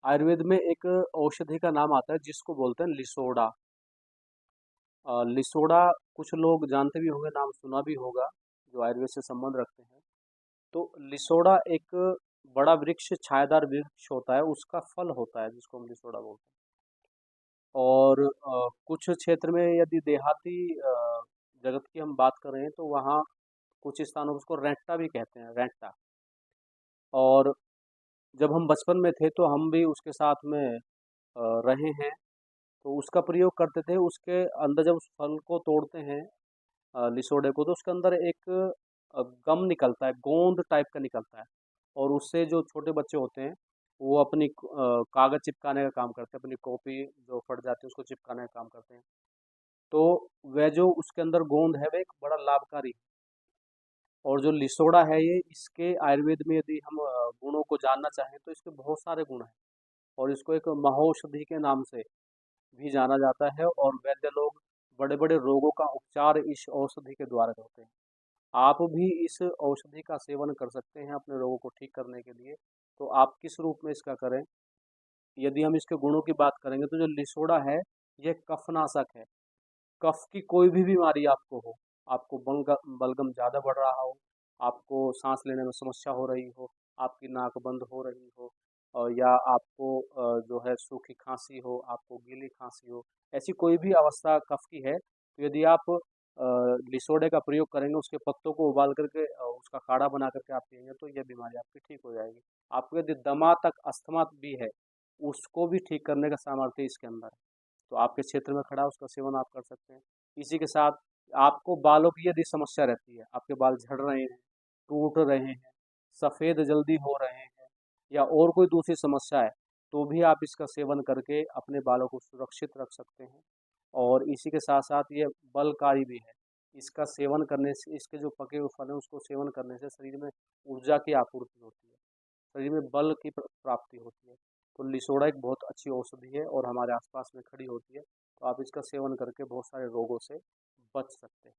आयुर्वेद में एक औषधि का नाम आता है जिसको बोलते हैं लिसोड़ा। लिसोड़ा कुछ लोग जानते भी होंगे, नाम सुना भी होगा, जो आयुर्वेद से संबंध रखते हैं। तो लिसोड़ा एक बड़ा वृक्ष, छायादार वृक्ष होता है, उसका फल होता है जिसको हम लिसोड़ा बोलते हैं। और कुछ क्षेत्र में यदि देहाती जगत की हम बात करें तो वहाँ कुछ स्थानों पर उसको रेंटा भी कहते हैं, रेंटा। और जब हम बचपन में थे तो हम भी उसके साथ में रहे हैं, तो उसका प्रयोग करते थे। उसके अंदर जब उस फल को तोड़ते हैं, लिसोड़े को, तो उसके अंदर एक गम निकलता है, गोंद टाइप का निकलता है। और उससे जो छोटे बच्चे होते हैं वो अपनी कागज चिपकाने का काम करते हैं, अपनी कॉपी जो फट जाती है उसको चिपकाने का काम करते हैं। तो वह जो उसके अंदर गोंद है वह एक बड़ा लाभकारी है। और जो लिसोड़ा है ये, इसके आयुर्वेद में यदि हम गुणों को जानना चाहें तो इसके बहुत सारे गुण हैं। और इसको एक महौषधि के नाम से भी जाना जाता है, और वैद्य लोग बड़े बड़े रोगों का उपचार इस औषधि के द्वारा करते हैं। आप भी इस औषधि का सेवन कर सकते हैं अपने रोगों को ठीक करने के लिए। तो आप किस रूप में इसका करें, यदि हम इसके गुणों की बात करेंगे तो जो लिसोड़ा है यह कफनाशक है। कफ की कोई भी बीमारी आपको हो, आपको बलगम ज़्यादा बढ़ रहा हो, आपको सांस लेने में समस्या हो रही हो, आपकी नाक बंद हो रही हो, या आपको जो है सूखी खांसी हो, आपको गीली खांसी हो, ऐसी कोई भी अवस्था कफ की है, तो यदि आप लिसोड़े का प्रयोग करेंगे, उसके पत्तों को उबाल करके उसका काढ़ा बना करके आप पिएंगे तो यह बीमारी आपकी ठीक हो जाएगी। आपको यदि दमा तक, अस्थमा भी है, उसको भी ठीक करने का सामर्थ्य इसके अंदर है। तो आपके क्षेत्र में खड़ा है, उसका सेवन आप कर सकते हैं। इसी के साथ आपको बालों की यदि समस्या रहती है, आपके बाल झड़ रहे हैं, टूट रहे हैं, सफ़ेद जल्दी हो रहे हैं, या और कोई दूसरी समस्या है, तो भी आप इसका सेवन करके अपने बालों को सुरक्षित रख सकते हैं। और इसी के साथ साथ ये बलकारी भी है। इसका सेवन करने से, इसके जो पके हुए फल हैं उसको सेवन करने से शरीर में ऊर्जा की आपूर्ति होती है, शरीर में बल की प्राप्ति होती है। तो लिसोड़ा एक बहुत अच्छी औषधि है और हमारे आसपास में खड़ी होती है, तो आप इसका सेवन करके बहुत सारे रोगों से बच सकते हैं।